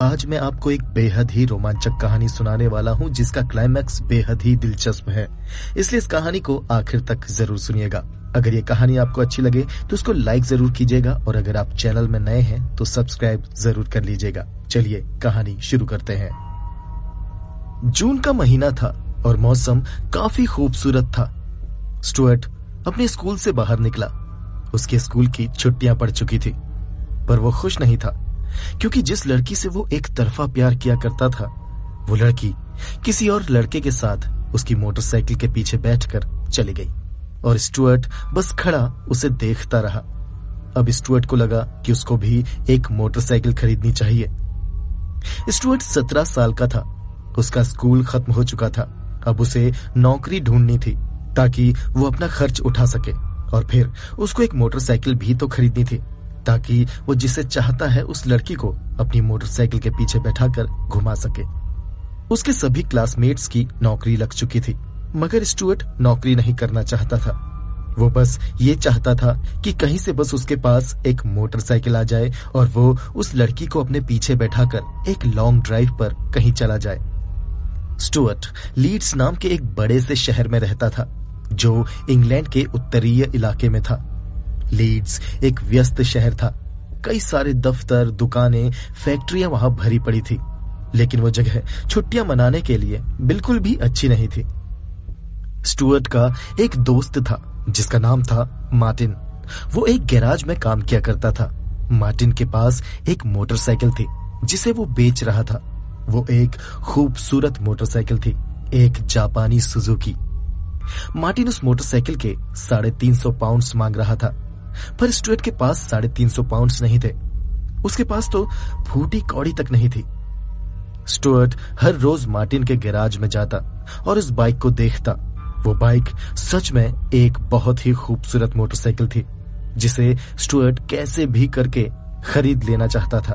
आज मैं आपको एक बेहद ही रोमांचक कहानी सुनाने वाला हूं जिसका क्लाइमैक्स बेहद ही दिलचस्प है। इसलिए इस कहानी को आखिर तक जरूर सुनिएगा। अगर ये कहानी आपको अच्छी लगे तो उसको लाइक जरूर कीजिएगा और अगर आप चैनल में नए हैं तो सब्सक्राइब जरूर कर लीजिएगा। चलिए कहानी शुरू करते हैं। जून का महीना था और मौसम काफी खूबसूरत था। स्टुअर्ट अपने स्कूल से बाहर निकला। उसके स्कूल की छुट्टियां पड़ चुकी थी, पर वो खुश नहीं था क्योंकि जिस लड़की से वो एक तरफा प्यार किया करता था वो लड़की किसी और लड़के के साथ उसकी मोटरसाइकिल के पीछे बैठकर चली गई और स्टुअर्ट बस खड़ा उसे देखता रहा। अब स्टुअर्ट को लगा कि उसको भी एक मोटरसाइकिल खरीदनी चाहिए। स्टुअर्ट 17 साल का था। उसका स्कूल खत्म हो चुका था। अब उसे नौकरी ढूंढनी थी ताकि वो अपना खर्च उठा सके और फिर उसको एक मोटरसाइकिल भी तो खरीदनी थी ताकि वो जिसे चाहता है उस लड़की को अपनी मोटरसाइकिल के पीछे बैठाकर घुमा सके। उसके सभी क्लासमेट्स की नौकरी लग चुकी थी, मगर स्टुअर्ट नौकरी नहीं करना चाहता था। वो बस ये चाहता था कि कहीं से बस उसके पास एक मोटरसाइकिल आ जाए और वो उस लड़की को अपने पीछे बैठाकर एक लॉन्ग ड्राइव पर कहीं चला जाए। स्टुअर्ट लीड्स नाम के एक बड़े से शहर में रहता था जो इंग्लैंड के उत्तरीय इलाके में था। लीड्स एक व्यस्त शहर था। कई सारे दफ्तर, दुकानें, फैक्ट्रियां वहां भरी पड़ी थी, लेकिन वो जगह छुट्टियां मनाने के लिए बिल्कुल भी अच्छी नहीं थी। स्टुअर्ट का एक दोस्त था जिसका नाम था मार्टिन। वो एक गैराज में काम किया करता था। मार्टिन के पास एक मोटरसाइकिल थी जिसे वो बेच रहा था। वो एक खूबसूरत मोटरसाइकिल थी, एक जापानी सुजुकी। मार्टिन उस मोटरसाइकिल के 350 पाउंड्स मांग रहा था, पर स्टुअर्ट के पास 350 पाउंड्स नहीं थे। उसके पास तो फूटी कौड़ी तक नहीं थी। स्टुअर्ट हर रोज मार्टिन के गैराज में जाता और उस बाइक को देखता। वो बाइक सच में एक बहुत ही खूबसूरत मोटरसाइकिल थी जिसे स्टुअर्ट कैसे भी करके खरीद लेना चाहता था।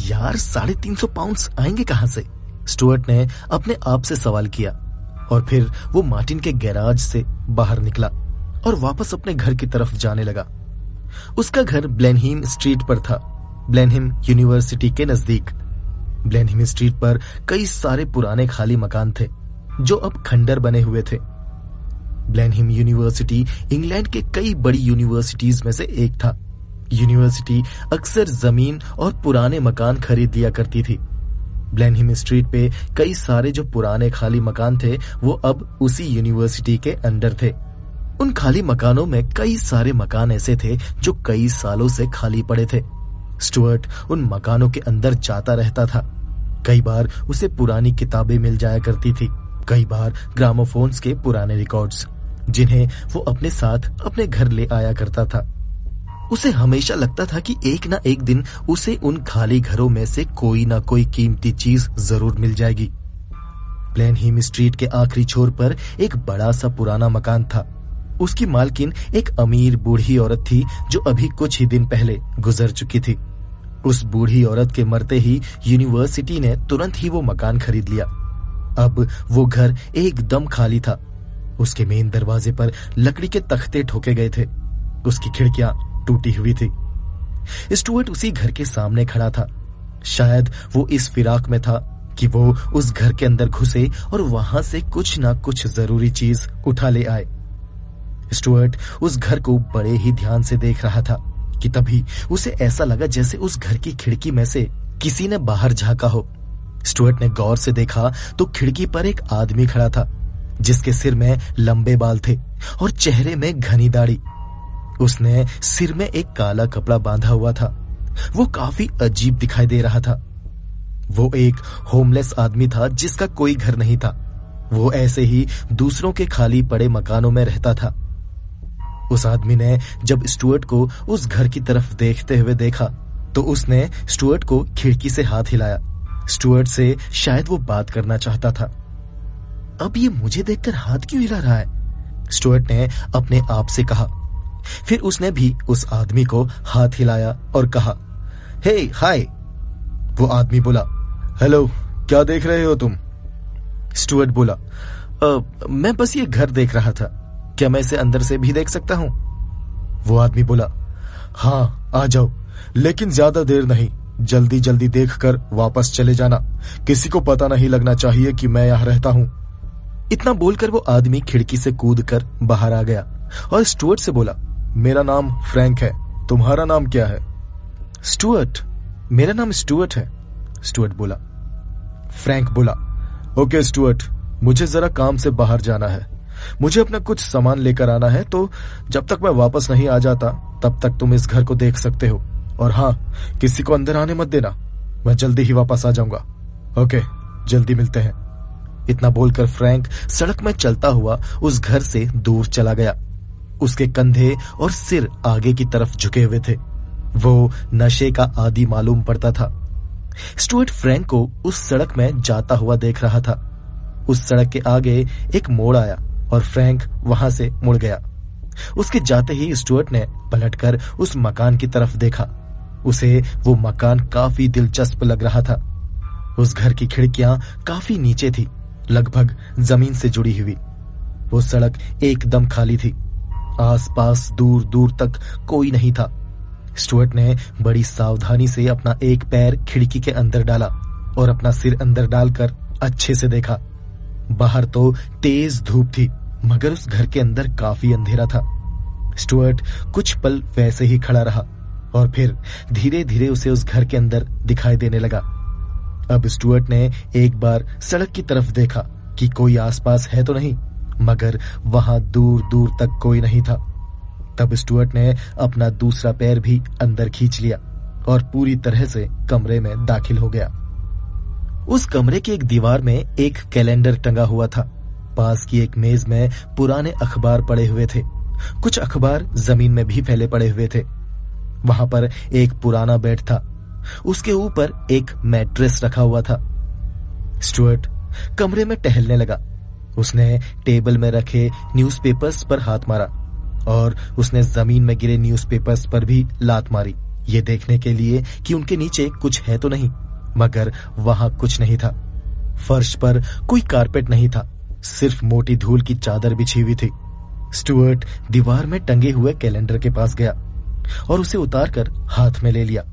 यार 350 पाउंड्स आएंगे कहां से? स्टुअर्ट ने अपने आप से सवाल किया और फिर वो मार्टिन के गैराज से बाहर निकला और वापस अपने घर की तरफ जाने लगा। उसका घर ब्लेनहिम स्ट्रीट पर था, ब्लेनहिम यूनिवर्सिटी के नजदीक। ब्लेनहिम स्ट्रीट पर कई सारे पुराने खाली मकान थे जो अब खंडर बने हुए थे। ब्लेनहिम यूनिवर्सिटी इंग्लैंड के कई बड़ी यूनिवर्सिटीज में से एक था। यूनिवर्सिटी अक्सर जमीन और पुराने मकान खरीद लिया करती थी। ब्लेनहिम स्ट्रीट पे कई सारे जो पुराने खाली मकान थे वो अब उसी यूनिवर्सिटी के अंडर थे। उन खाली मकानों में कई सारे मकान ऐसे थे जो कई सालों से खाली पड़े थे। स्टुअर्ट उन मकानों के अंदर जाता रहता था। कई बार उसे पुरानी किताबें मिल जाया करती थी, कई बार ग्रामोफोन्स के पुराने रिकॉर्ड्स जिन्हें वो अपने साथ अपने घर ले आया करता था। उसे हमेशा लगता था कि एक ना एक दिन उसे उन खाली घरों में से कोई ना कोई कीमती चीज जरूर मिल जाएगी। ब्लेनहिम स्ट्रीट के आखिरी छोर पर एक बड़ा सा पुराना मकान था। उसकी मालकिन एक अमीर बूढ़ी औरत थी जो अभी कुछ ही दिन पहले गुजर चुकी थी। उस बूढ़ी औरत के मरते ही यूनिवर्सिटी ने तुरंत ही वो मकान खरीद लिया। अब वो घर एकदम खाली था। उसके मेन दरवाजे पर लकड़ी के तख्ते ठोके गए थे। उसकी खिड़कियां टूटी हुई थी। स्टुअर्ट उसी घर के सामने खड़ा था। शायद वो इस फिराक में था कि वो उस घर के अंदर घुसे और वहां से कुछ ना कुछ जरूरी चीज उठा ले आए। स्टुअर्ट उस घर को बड़े ही ध्यान से देख रहा था कि तभी उसे ऐसा लगा जैसे उस घर की खिड़की में से किसी ने बाहर झांका हो। स्टुअर्ट ने गौर से देखा तो खिड़की पर एक आदमी खड़ा था जिसके सिर में लंबे बाल थे और चेहरे में घनी दाढ़ी। उसने सिर में एक काला कपड़ा बांधा हुआ था। वो काफी अजीब दिखाई दे रहा था। वो एक होमलेस आदमी था जिसका कोई घर नहीं था। वो ऐसे ही दूसरों के खाली पड़े मकानों में रहता था। उस आदमी ने जब स्टुअर्ट को उस घर की तरफ देखते हुए देखा तो उसने स्टुअर्ट को खिड़की से हाथ हिलाया। स्टुअर्ट से शायद वो बात करना चाहता था। अब ये मुझे देखकर हाथ क्यों हिला रहा है? स्टुअर्ट ने अपने आप से कहा। फिर उसने भी उस आदमी को हाथ हिलाया और कहा, हे हाय। वो आदमी बोला, हेलो, क्या देख रहे हो तुम? स्टुअर्ट बोला, मैं बस ये घर देख रहा था, क्या मैं इसे अंदर से भी देख सकता हूं? वो आदमी बोला, हाँ आ जाओ, लेकिन ज्यादा देर नहीं, जल्दी जल्दी देखकर वापस चले जाना, किसी को पता नहीं लगना चाहिए कि मैं यहां रहता हूं। इतना बोलकर वो आदमी खिड़की से कूदकर बाहर आ गया और स्टुअर्ट से बोला, मेरा नाम फ्रैंक है, तुम्हारा नाम क्या है? स्टुअर्ट, मेरा नाम स्टुअर्ट है, स्टुअर्ट बोला। फ्रैंक बोला, ओके स्टुअर्ट, मुझे जरा काम से बाहर जाना है, मुझे अपना कुछ सामान लेकर आना है, तो जब तक मैं वापस नहीं आ जाता तब तक तुम इस घर को देख सकते हो, और हाँ, किसी को अंदर आने मत देना, मैं जल्दी ही वापस आ जाऊंगा। ओके, जल्दी मिलते हैं। इतना बोलकर फ्रैंक सड़क में चलता हुआ उस घर से दूर चला गया। उसके कंधे और सिर आगे की तरफ झुके हुए थे। वो नशे का आदी मालूम पड़ता था। स्टुअर्ट फ्रैंक को उस सड़क में जाता हुआ देख रहा था। उस सड़क के आगे एक मोड़ आया और फ्रैंक वहां से मुड़ गया। उसके जाते ही स्टुअर्ट ने पलटकर उस मकान की तरफ देखा। उसे वो मकान काफी दिलचस्प लग रहा था। उस घर की खिड़कियां काफी नीचे थी, लगभग जमीन से जुड़ी हुई। वो सड़क एकदम खाली थी। आसपास दूर दूर तक कोई नहीं था। स्टुअर्ट ने बड़ी सावधानी से अपना एक पैर खिड़की के अंदर डाला और अपना सिर अंदर डालकर अच्छे से देखा। बाहर तो तेज धूप थी, मगर उस घर के अंदर काफी अंधेरा था। स्टुअर्ट कुछ पल वैसे ही खड़ा रहा और फिर धीरे धीरे उसे उस घर के अंदर दिखाई देने लगा। अब स्टुअर्ट ने एक बार सड़क की तरफ देखा कि कोई आसपास है तो नहीं, मगर वहां दूर दूर तक कोई नहीं था। तब स्टुअर्ट ने अपना दूसरा पैर भी अंदर खींच लिया और पूरी तरह से कमरे में दाखिल हो गया। उस कमरे की एक दीवार में एक कैलेंडर टंगा हुआ था। पास की एक मेज में पुराने अखबार पड़े हुए थे। कुछ अखबार जमीन में भी फैले पड़े हुए थे। वहां पर एक पुराना बेड था। उसके ऊपर एक मैट्रेस रखा हुआ था। स्टुअर्ट कमरे में टहलने लगा। उसने टेबल में रखे न्यूज़पेपर्स पर हाथ मारा और उसने जमीन में गिरे न्यूज़पेपर्स पर भी लात मारी, ये देखने के लिए कि उनके नीचे कुछ है तो नहीं, मगर वहां कुछ नहीं था। फर्श पर कोई कारपेट नहीं था, सिर्फ मोटी धूल की चादर बिछी हुई थी। स्टुअर्ट दीवार में टंगे हुए कैलेंडर के पास गया और उसे उतारकर हाथ में ले लिया।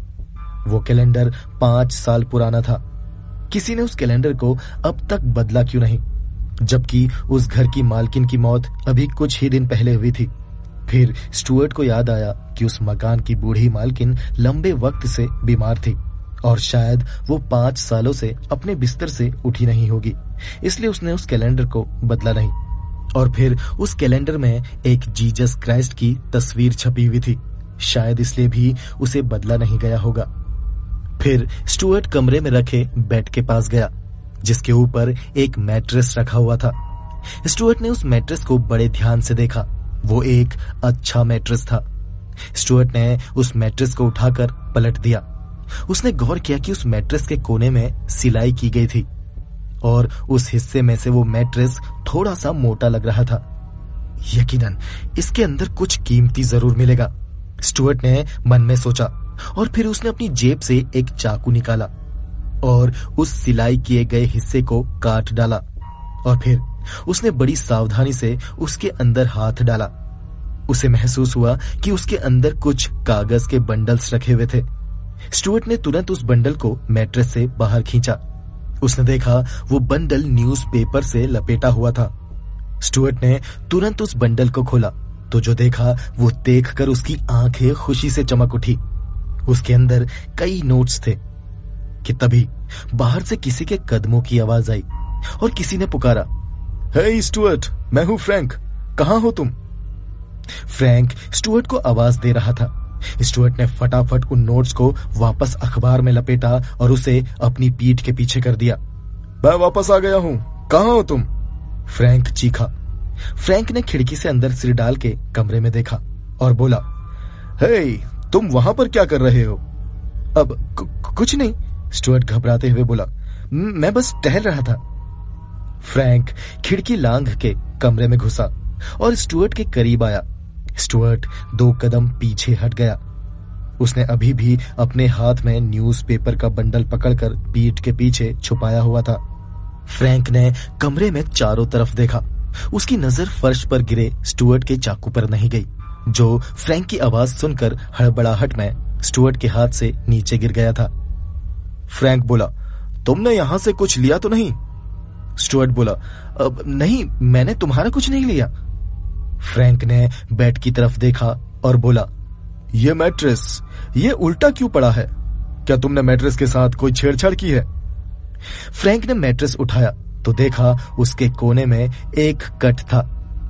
वो कैलेंडर 5 साल पुराना था। किसी ने उस कैलेंडर को अब तक बदला क्यों नहीं, जबकि उस घर की मालकिन की मौत अभी कुछ ही दिन पहले हुई थी। फिर स्टुअर्ट को याद आया कि उस मकान की बूढ़ी मालकिन लंबे वक्त से बीमार थी और शायद वो 5 सालों से अपने बिस्तर से उठी नहीं होगी, इसलिए उसने उस कैलेंडर को बदला नहीं। और फिर उस कैलेंडर में एक जीसस क्राइस्ट की तस्वीर छपी हुई थी, शायद इसलिए भी उसे बदला नहीं गया होगा। फिर स्टुअर्ट कमरे में रखे बेड के पास गया, जिसके ऊपर एक मैट्रेस रखा हुआ था। स्टुअर्ट ने उस मैट्रेस को बड़े ध्यान से देखा। वो एक अच्छा मैट्रेस था। स्टुअर्ट ने उस मैट्रेस को उठाकर पलट दिया। उसने गौर किया कि उस मैट्रेस के कोने में सिलाई की गई थी और उस हिस्से में से वो मैट्रेस थोड़ा सा मोटा लग रहा था। यकीनन इसके अंदर कुछ कीमती जरूर मिलेगा, स्टुअर्ट ने मन में सोचा। और फिर उसने अपनी जेब से एक चाकू निकाला और उस सिलाई किए गए हिस्से को काट डाला और फिर उसने बड़ी सावधानी से उसके अंदर हाथ डाला। उसे महसूस हुआ कि उसके अंदर कुछ कागज के बंडल्स रखे हुए थे। स्टुअर्ट ने तुरंत उस बंडल को मैट्रेस से बाहर खींचा। उसने देखा वो बंडल न्यूज़पेपर से लपेटा हुआ था। स्टुअर्ट ने तुरंत उस बंडल को खोला तो जो देखा वो देखकर उसकी आंखें खुशी से चमक उठी। उसके अंदर कई नोट्स थे कि तभी बाहर से किसी के कदमों की आवाज आई और किसी ने पुकारा, हे स्टुअर्ट, मैं हूं फ्रैंक, कहां हो तुम? फ्रैंक स्टुअर्ट को आवाज दे रहा था। स्टुअर्ट ने फटाफट उन नोट्स को वापस अखबार में लपेटा और उसे अपनी पीठ के पीछे कर दिया। मैं वापस आ गया हूं, कहां हो तुम? फ्रैंक चीखा। फ्रैंक ने खिड़की से अंदर सिर डाल के कमरे में देखा और बोला, हे, तुम वहां पर क्या कर रहे हो? अब कुछ नहीं, स्टुअर्ट घबराते हुए बोला, मैं बस टहल रहा था। फ्रैंक खिड़की लांघ के कमरे में घुसा और स्टुअर्ट के करीब आया। स्टुअर्ट 2 कदम पीछे हट गया। उसने अभी भी अपने हाथ में न्यूज़पेपर का बंडल पकड़कर पीठ के पीछे छुपाया हुआ था। फ्रैंक ने कमरे में चारों तरफ देखा। उसकी नजर फर्श पर गिरे स्टुअर्ट के चाकू पर नहीं गई, जो फ्रैंक की आवाज सुनकर हड़बड़ाहट में स्टुअर्ट के हाथ से नीचे गिर गया था। फ्रैंक बोला, तुमने यहां से कुछ लिया तो नहीं? स्टुअर्ट बोला, नहीं, मैंने तुम्हारा कुछ नहीं लिया। फ्रैंक ने बेड की तरफ देखा और बोला, ये मैट्रेस, ये उल्टा क्यों पड़ा है? क्या तुमने मैट्रेस के साथ कोई छेड़छाड़ की है? फ्रैंक ने मैट्रेस उठाया तो देखा उसके कोने में एक कट था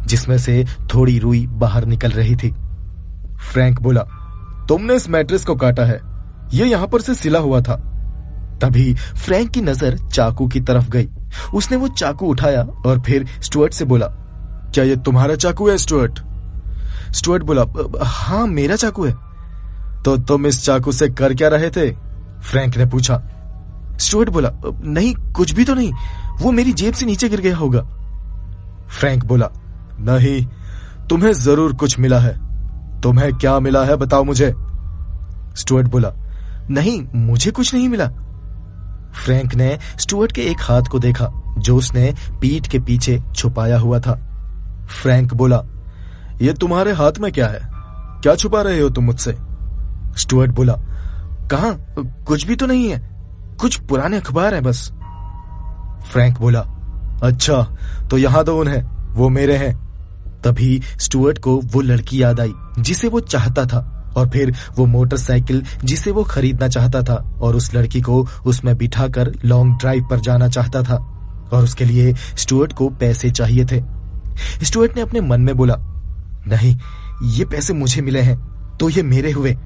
जिसमें से थोड़ी रुई बाहर निकल रही थी। फ्रैंक बोला, तुमने इस मैट्रेस को काटा है, ये यहां पर से सिला हुआ था। तभी फ्रैंक की नजर चाकू की तरफ गई। उसने वो चाकू उठाया और फिर स्टुअर्ट से बोला, क्या ये तुम्हारा चाकू है स्टुअर्ट? स्टुअर्ट बोला, हाँ, मेरा चाकू है। तो तुम इस चाकू से कर क्या रहे थे? फ्रैंक ने पूछा। स्टुअर्ट बोला, नहीं, कुछ भी तो नहीं, वो मेरी जेब से नीचे गिर गया होगा। फ्रैंक बोला, नहीं, तुम्हें जरूर कुछ मिला है। तुम्हें क्या मिला है, बताओ मुझे। स्टुअर्ट बोला, नहीं, मुझे कुछ नहीं मिला। फ्रैंक ने स्टुअर्ट के एक हाथ को देखा जो उसने पीठ के पीछे छुपाया हुआ था। फ्रैंक बोला, ये तुम्हारे हाथ में क्या है? क्या छुपा रहे हो तुम मुझसे? स्टुअर्ट बोला, कहां, कुछ भी तो नहीं है, कुछ पुराने अखबार हैं बस। फ्रैंक बोला, अच्छा, तो यहां दो उन्हें, वो मेरे हैं। तभी स्टुअर्ट को वो लड़की याद आई जिसे वो चाहता था, और फिर वो मोटरसाइकिल जिसे वो खरीदना चाहता था, और उस लड़की को उसमें बिठाकर लॉन्ग ड्राइव पर जाना चाहता था, और उसके लिए स्टुअर्ट को पैसे चाहिए थे। स्टुअर्ट ने अपने मन में बोला, नहीं, ये पैसे मुझे मिले हैं तो ये मेरे हुए,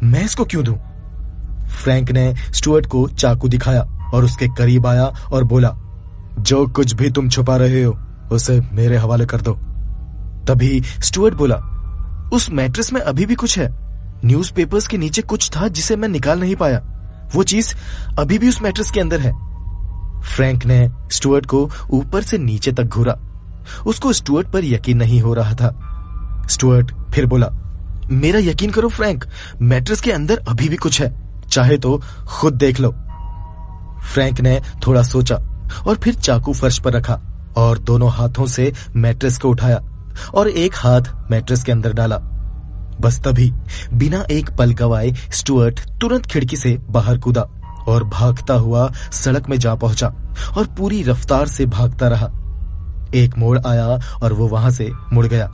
मैं इसको क्यों दूं? फ्रैंक ने स्टुअर्ट को चाकू दिखाया और उसके करीब आया और बोला, जो कुछ भी तुम छुपा रहे हो उसे मेरे हवाले कर दो। तभी स्टुअर्ट बोला, उस मैट्रेस में अभी भी कुछ है, न्यूज़पेपर्स के नीचे कुछ था जिसे मैं निकाल नहीं पाया, वो चीज अभी भी उस मैट्रेस के अंदर है। फ्रैंक ने स्टुअर्ट को ऊपर से नीचे तक घूरा। उसको स्टुअर्ट पर यकीन नहीं हो रहा था। स्टुअर्ट फिर बोला, मेरा यकीन करो फ्रैंक, मैट्रेस के अंदर अभी भी कुछ है, चाहे तो खुद देख लो। फ्रैंक ने थोड़ा सोचा और फिर चाकू फर्श पर रखा और दोनों हाथों से मैट्रेस को उठाया और एक हाथ मैट्रेस के अंदर डाला। बस तभी बिना एक पल गवाए स्टुअर्ट तुरंत खिड़की से बाहर कूदा और भागता हुआ सड़क में जा पहुंचा और पूरी रफ्तार से भागता रहा। एक मोड़ आया और वो वहां से मुड़ गया।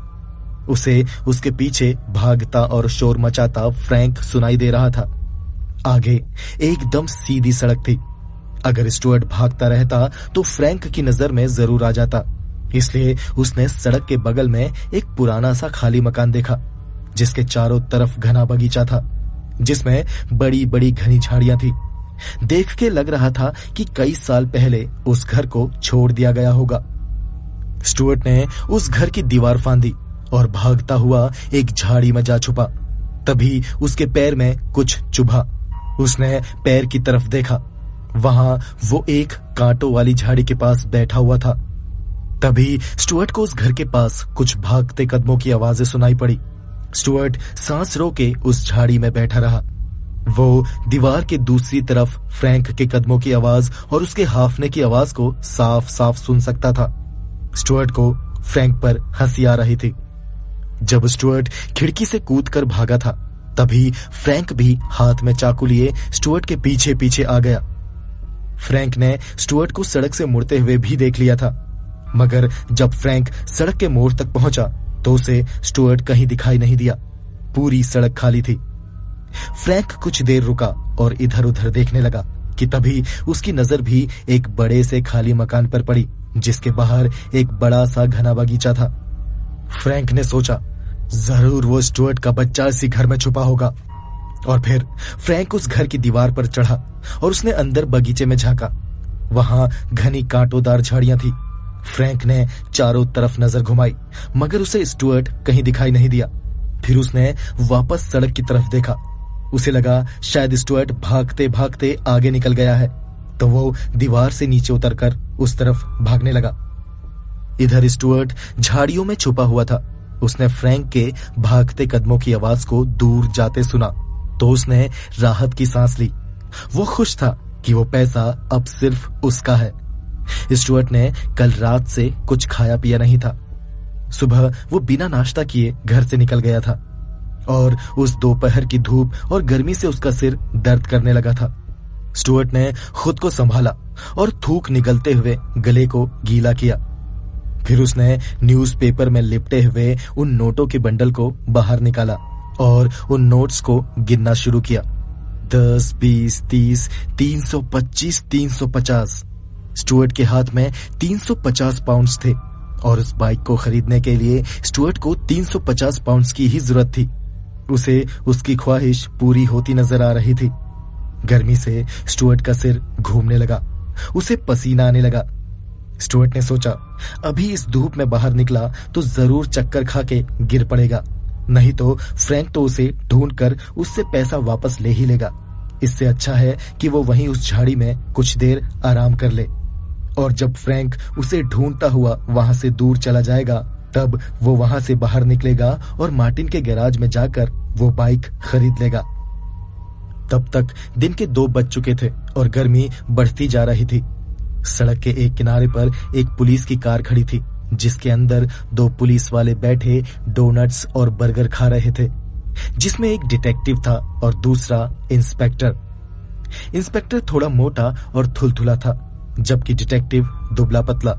उसे उसके पीछे भागता और शोर मचाता फ्रैंक सुनाई दे रहा था। आगे एकदम सीधी सड़क थी। अगर स्टुअर्ट भागता रहता तो फ्रैंक की नजर में जरूर आ जाता, इसलिए उसने सड़क के बगल में एक पुराना सा खाली मकान देखा जिसके चारों तरफ घना बगीचा था जिसमें बड़ी बड़ी घनी झाड़ियां थी। देख के लग रहा था कि कई साल पहले उस घर को छोड़ दिया गया होगा। स्टुअर्ट ने उस घर की दीवार फांदी और भागता हुआ एक झाड़ी में जा छुपा। तभी उसके पैर में कुछ चुभा। उसने पैर की तरफ देखा, वहां वो एक कांटों वाली झाड़ी के पास बैठा हुआ था। तभी स्टुअर्ट को उस घर के पास कुछ भागते कदमों की आवाजें सुनाई पड़ी। स्टुअर्ट सांस रोके उस झाड़ी में बैठा रहा। वो दीवार के दूसरी तरफ फ्रैंक के कदमों की आवाज और उसके हाफने की आवाज को साफ साफ सुन सकता था। स्टुअर्ट को फ्रैंक पर हंसी आ रही थी। जब स्टुअर्ट खिड़की से कूदकर भागा था तभी फ्रैंक भी हाथ में चाकू लिए स्टुअर्ट के पीछे पीछे आ गया। फ्रैंक ने स्टुअर्ट को सड़क से मुड़ते हुए भी देख लिया था, मगर जब फ्रैंक सड़क के मोड़ तक पहुंचा तो उसे स्टुअर्ट कहीं दिखाई नहीं दिया। पूरी सड़क खाली थी। फ्रैंक कुछ देर रुका और इधर उधर देखने लगा कि तभी उसकी नजर भी एक बड़े से खाली मकान पर पड़ी जिसके बाहर एक बड़ा सा घना बगीचा था। फ्रैंक ने सोचा, जरूर वो स्टुअर्ट का बच्चा इसी घर में छुपा होगा। और फिर फ्रैंक उस घर की दीवार पर चढ़ा और उसने अंदर बगीचे में झांका। वहां घनी कांटोदार झाड़ियां थी। फ्रैंक ने चारों तरफ नजर घुमाई, मगर उसे स्टुअर्ट कहीं दिखाई नहीं दिया। फिर उसने वापस सड़क की तरफ देखा। उसे लगा शायद स्टुअर्ट भागते भागते आगे निकल गया है, तो वो दीवार से नीचे उतरकर उस तरफ भागने लगा। इधर स्टुअर्ट झाड़ियों में छुपा हुआ था। उसने फ्रैंक के भागते कदमों की आवाज को दूर जाते सुना तो उसने राहत की सांस ली। वो खुश था कि वो पैसा अब सिर्फ उसका है। स्टुअर्ट ने कल रात से कुछ खाया पिया नहीं था। सुबह वो बिना नाश्ता किए घर से निकल गया था और उस दोपहर की धूप और गर्मी से उसका सिर दर्द करने लगा था। स्टुअर्ट ने खुद को संभाला और थूक निगलते हुए गले को गीला किया। फिर उसने न्यूज़पेपर में लिपटे हुए उन नोटों के बंडल को बाहर निकाला और उन नोट्स को गिनना शुरू किया। 10, 20, 30, 325, 350। स्टुअर्ट के हाथ में 350 पाउंड्स थे और उस बाइक को खरीदने के लिए स्टुअर्ट को 350 पाउंड्स की ही जरूरत थी। उसे उसकी ख्वाहिश पूरी होती नजर आ रही थी। गर्मी से स्टुअर्ट का सिर घूमने लगा, उसे पसीना आने लगा। स्टुअर्ट ने सोचा, अभी इस धूप में बाहर निकला तो जरूर चक्कर खा के गिर पड़ेगा, नहीं तो फ्रैंक तो उसे ढूंढकर उससे पैसा वापस ले ही लेगा। इससे अच्छा है कि वो वहीं उस झाड़ी में कुछ देर आराम कर ले, और जब फ्रैंक उसे ढूंढता हुआ वहां से दूर चला जाएगा तब वो वहां से बाहर निकलेगा और मार्टिन के गैराज में जाकर वो बाइक खरीद लेगा। तब तक दिन के 2 बज चुके थे और गर्मी बढ़ती जा रही थी। सड़क के एक किनारे पर एक पुलिस की कार खड़ी थी, जिसके अंदर 2 पुलिस वाले बैठे डोनट्स और बर्गर खा रहे थे, जिसमें एक डिटेक्टिव था और दूसरा इंस्पेक्टर। इंस्पेक्टर थोड़ा मोटा और थुलथुला था, जबकि डिटेक्टिव दुबला पतला।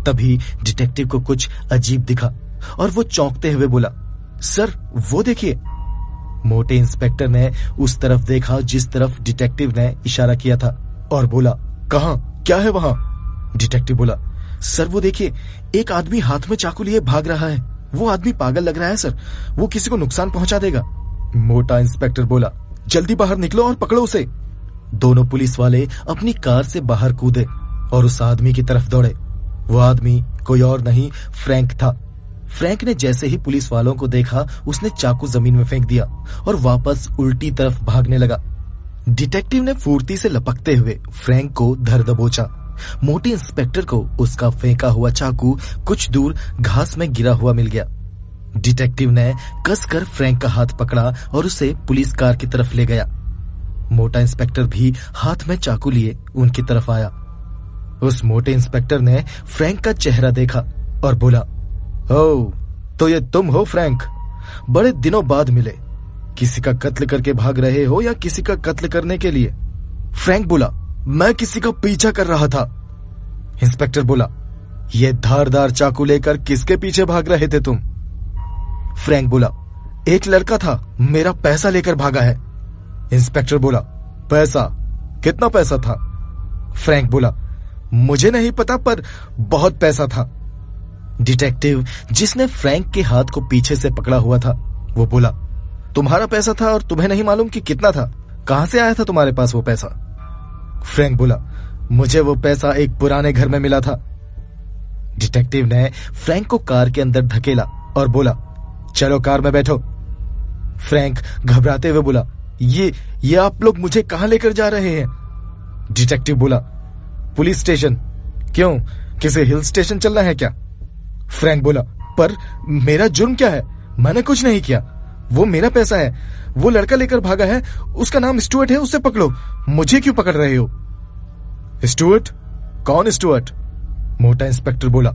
तभी डिटेक्टिव को कुछ अजीब दिखा और वो चौंकते हुए बोला, सर वो देखिए। मोटे इंस्पेक्टर ने उस तरफ देखा जिस तरफ डिटेक्टिव ने इशारा किया था और बोला, कहां, क्या है वहां? डिटेक्टिव बोला, सर वो देखिए, एक आदमी हाथ में चाकू लिए भाग रहा है। वो आदमी पागल लग रहा है सर, वो किसी को नुकसान पहुंचा देगा। मोटा इंस्पेक्टर बोला, जल्दी बाहर निकलो और पकड़ो उसे। दोनों पुलिस वाले अपनी कार से बाहर कूदे और उस आदमी की तरफ दौड़े। वो आदमी कोई और नहीं, फ्रैंक था। फ्रैंक ने जैसे ही पुलिस वालों को देखा, उसने चाकू जमीन में फेंक दिया और वापस उल्टी तरफ भागने लगा। डिटेक्टिव ने फुर्ती से लपकते हुए फ्रैंक को धर दबोचा। मोटे इंस्पेक्टर को उसका फेंका हुआ चाकू कुछ दूर घास में गिरा हुआ मिल गया। डिटेक्टिव ने कसकर फ्रैंक का हाथ पकड़ा और उसे पुलिस कार की तरफ ले गया। मोटा इंस्पेक्टर भी हाथ में चाकू लिए उनकी तरफ आया। उस मोटे इंस्पेक्टर ने फ्रैंक का चेहरा देखा और बोला, ओह, तो ये तुम हो फ्रैंक? बड़े दिनों बाद मिले। किसी का कत्ल करके भाग रहे हो या किसी का कत्ल करने के लिए? फ्रैंक बोला, मैं किसी का पीछा कर रहा था। इंस्पेक्टर बोला, ये धारदार चाकू लेकर किसके पीछे भाग रहे थे तुम? फ्रैंक बोला, एक लड़का था, मेरा पैसा लेकर भागा है। इंस्पेक्टर बोला, पैसा? कितना पैसा था? फ्रैंक बोला, मुझे नहीं पता, पर बहुत पैसा था। डिटेक्टिव, जिसने फ्रैंक के हाथ को पीछे से पकड़ा हुआ था, वो बोला, तुम्हारा पैसा था और तुम्हें नहीं मालूम कि कितना था? कहां से आया था तुम्हारे पास वो पैसा? फ्रैंक बोला, मुझे वो पैसा एक पुराने घर में मिला था। डिटेक्टिव ने फ्रैंक को कार के अंदर धकेला और बोला, चलो कार में बैठो। फ्रैंक घबराते हुए बोला, ये आप लोग मुझे कहां लेकर जा रहे हैं? डिटेक्टिव बोला, पुलिस स्टेशन। क्यों, किसी हिल स्टेशन चलना है क्या? फ्रैंक बोला, पर मेरा जुर्म क्या है? मैंने कुछ नहीं किया, वो मेरा पैसा है। वो लड़का लेकर भागा है, उसका नाम स्टुअर्ट है, उसे पकड़ो। मुझे क्यों पकड़ रहे हो? स्टुअर्ट? कौन स्टुअर्ट? मोटा इंस्पेक्टर बोला।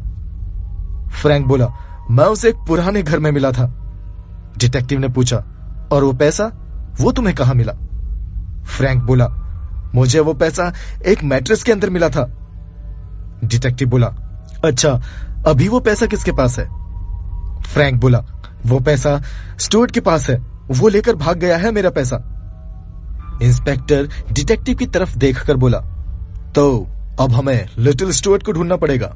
फ्रैंक बोला, मैं उसे एक पुराने घर में मिला था। डिटेक्टिव ने पूछा, और वो पैसा, वो तुम्हें कहां मिला? फ्रैंक बोला, मुझे वो पैसा एक मैट्रेस के अंदर मिला था। डिटेक्टिव बोला, अच्छा, अभी वो पैसा किसके पास है? फ्रैंक बोला, वो पैसा स्टुअर्ट के पास है, वो लेकर भाग गया है मेरा पैसा। इंस्पेक्टर डिटेक्टिव की तरफ देखकर बोला, तो अब हमें लिटिल स्टुअर्ट को ढूंढना पड़ेगा।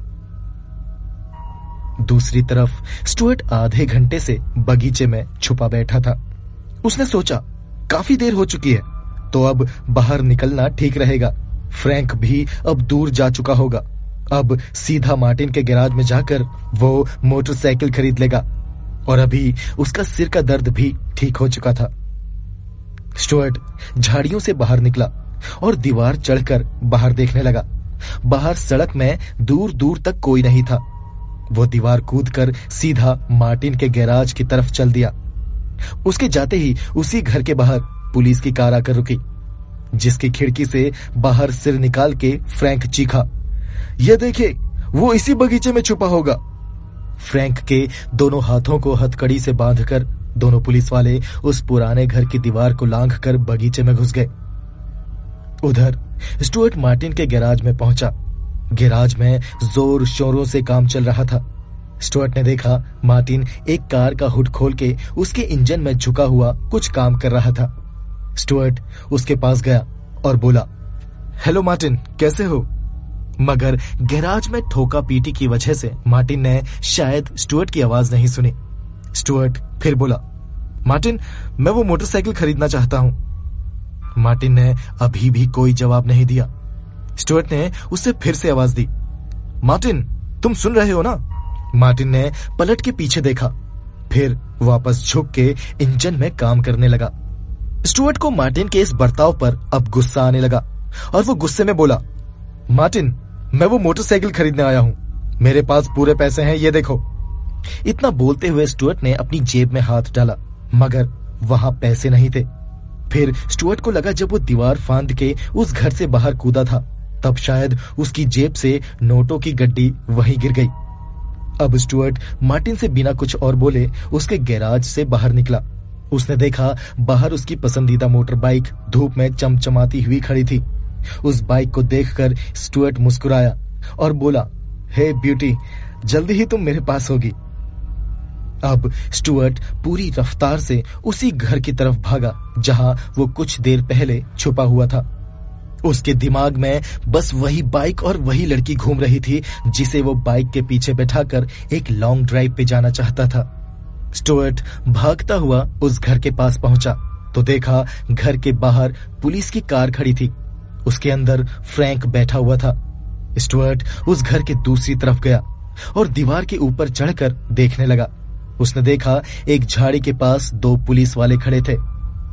दूसरी तरफ स्टुअर्ट आधे घंटे से बगीचे में छुपा बैठा था। उसने सोचा, काफी देर हो चुकी है, तो अब बाहर निकलना ठीक रहेगा। फ्रैंक भी अब दूर जा चुका होगा। अब सीधा मार्टिन के गैराज में जाकर वो मोटरसाइकिल खरीद लेगा, और अभी उसका सिर का दर्द भी ठीक हो चुका था। स्टुअर्ट झाड़ियों से बाहर निकला और दीवार चढ़कर बाहर देखने लगा। बाहर सड़क में दूर दूर तक कोई नहीं था। वो दीवार कूदकर सीधा मार्टिन के गैराज की तरफ चल दिया। उसके जाते ही उसी घर के बाहर पुलिस की कार आकर रुकी, जिसकी खिड़की से बाहर सिर निकाल के फ्रैंक चीखा, ये देखिए, वो इसी बगीचे में छुपा होगा। फ्रैंक के दोनों हाथों को हथकड़ी से बांधकर दोनों पुलिस वाले उस पुराने घर की दीवार को लांघकर बगीचे में घुस गए। उधर स्टुअर्ट मार्टिन के गैराज में पहुंचा। गैराज में जोर शोरों से काम चल रहा था। स्टुअर्ट ने देखा मार्टिन एक कार का हुड खोल के उसके इंजन में झुका हुआ कुछ काम कर रहा था। स्टुअर्ट उसके पास गया और बोला, हेलो मार्टिन, कैसे हो? मगर गैराज में ठोका पीटी की वजह से मार्टिन ने शायद स्टुअर्ट की आवाज नहीं सुनी। स्टुअर्ट फिर बोला, मार्टिन, मैं वो मोटरसाइकिल खरीदना चाहता हूं। मार्टिन ने अभी भी कोई जवाब नहीं दिया। स्टुअर्ट ने उससे फिर से आवाज दी, मार्टिन, तुम सुन रहे हो ना? मार्टिन ने पलट के पीछे देखा, फिर वापस झुक के इंजन में काम करने लगा। स्टुअर्ट को मार्टिन के इस बर्ताव पर अब गुस्सा आने लगा और वो गुस्से में बोला, मार्टिन, मैं वो मोटरसाइकिल खरीदने आया हूं, मेरे पास पूरे पैसे हैं, ये देखो। इतना बोलते हुए स्टुअर्ट ने अपनी जेब में हाथ डाला, मगर वहां पैसे नहीं थे। फिर स्टुअर्ट को लगा जब वो दीवार फांद के उस घर से बाहर कूदा था, तब शायद उसकी जेब से नोटों की गड्डी वहीं गिर गई। अब स्टुअर्ट मार्टिन से बिना कुछ और बोले उसके गैराज से बाहर निकला। उसने देखा बाहर उसकी पसंदीदा मोटर बाइक धूप में चमचमाती हुई खड़ी थी। उस बाइक को देखकर स्टुअर्ट मुस्कुराया और बोला, हे ब्यूटी, जल्दी ही तुम मेरे पास होगी। अब स्टुअर्ट पूरी रफ्तार से उसी घर की तरफ भागा जहां वो कुछ देर पहले छुपा हुआ था। उसके दिमाग में बस वही बाइक और वही लड़की घूम रही थी जिसे वो बाइक के पीछे बैठाकर एक लॉन्ग ड्राइव पे जाना चाहता था। स्टुअर्ट भागता हुआ उस घर के पास पहुंचा तो देखा घर के बाहर पुलिस की कार खड़ी थी। उसके अंदर फ्रैंक बैठा हुआ था। स्टुअर्ट उस घर के दूसरी तरफ गया और दीवार के ऊपर चढ़कर देखने लगा। उसने देखा एक झाड़ी के पास 2 पुलिस वाले खड़े थे।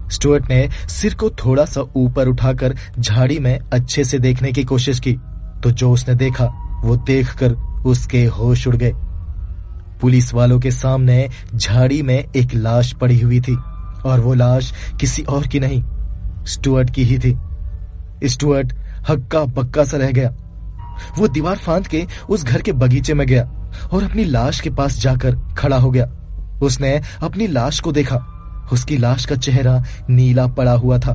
स्टुअर्ट ने सिर को थोड़ा सा ऊपर उठाकर झाड़ी में अच्छे से देखने की कोशिश की तो जो उसने देखा वो देखकर उसके होश उड़ गए। पुलिस वालों के सामने झाड़ी में एक लाश पड़ी हुई थी और वो लाश किसी और की नहीं, स्टुअर्ट की ही थी। स्टुअर्ट हक्का बक्का सा रह गया। वो दीवार फांद के उस घर के बगीचे में गया और अपनी लाश के पास जाकर खड़ा हो गया। उसने अपनी लाश को देखा। उसकी लाश का चेहरा नीला पड़ा हुआ था।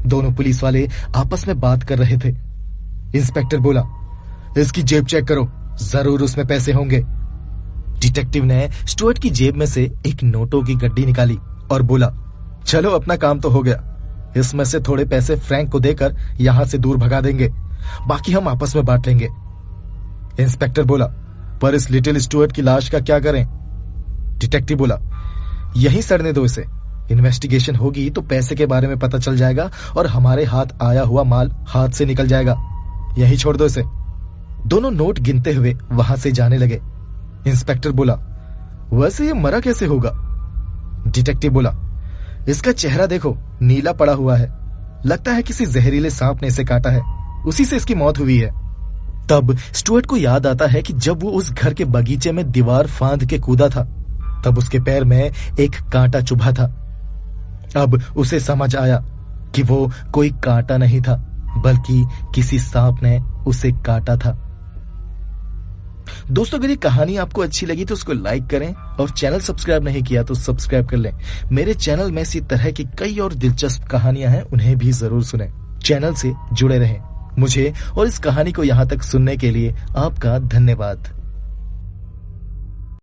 दोनों पुलिस वाले आपस में बात कर रहे थे। इंस्पेक्टर बोला, इसकी जेब चेक करो, जरूर उसमें पैसे होंगे। डिटेक्टिव ने स्टुअर्ट की जेब में से एक नोटों की गड्डी निकाली और बोला, चलो अपना काम तो हो गया, इसमें से थोड़े पैसे फ्रैंक को देकर यहां से दूर भगा देंगे, बाकी हम आपस में बांट लेंगे। इंस्पेक्टर बोला, पर इस लिटिल स्टुअर्ट की लाश का क्या करें? डिटेक्टिव बोला, यहीं सड़ने दो इसे, इन्वेस्टिगेशन होगी तो पैसे के बारे में पता चल जाएगा और हमारे हाथ आया हुआ माल हाथ से निकल जाएगा, यहीं छोड़ दो इसे। दोनों नोट गिनते हुए वहां से जाने लगे। इंस्पेक्टर बोला, वैसे ये मरा कैसे होगा? डिटेक्टिव बोला, इसका चेहरा देखो, नीला पड़ा हुआ है, लगता है किसी जहरीले सांप ने इसे काटा है, उसी से इसकी मौत हुई है। तब स्टुअर्ट को याद आता है कि जब वो उस घर के बगीचे में दीवार फांद के कूदा था तब उसके पैर में एक कांटा चुभा था। अब उसे समझ आया कि वो कोई कांटा नहीं था बल्कि किसी सांप ने उसे काटा था। दोस्तों, अगर ये कहानी आपको अच्छी लगी तो उसको लाइक करें और चैनल सब्सक्राइब नहीं किया तो सब्सक्राइब कर लें। मेरे चैनल में इसी तरह की कई और दिलचस्प कहानियां हैं, उन्हें भी जरूर सुनें। चैनल से जुड़े रहें। मुझे और इस कहानी को यहाँ तक सुनने के लिए आपका धन्यवाद।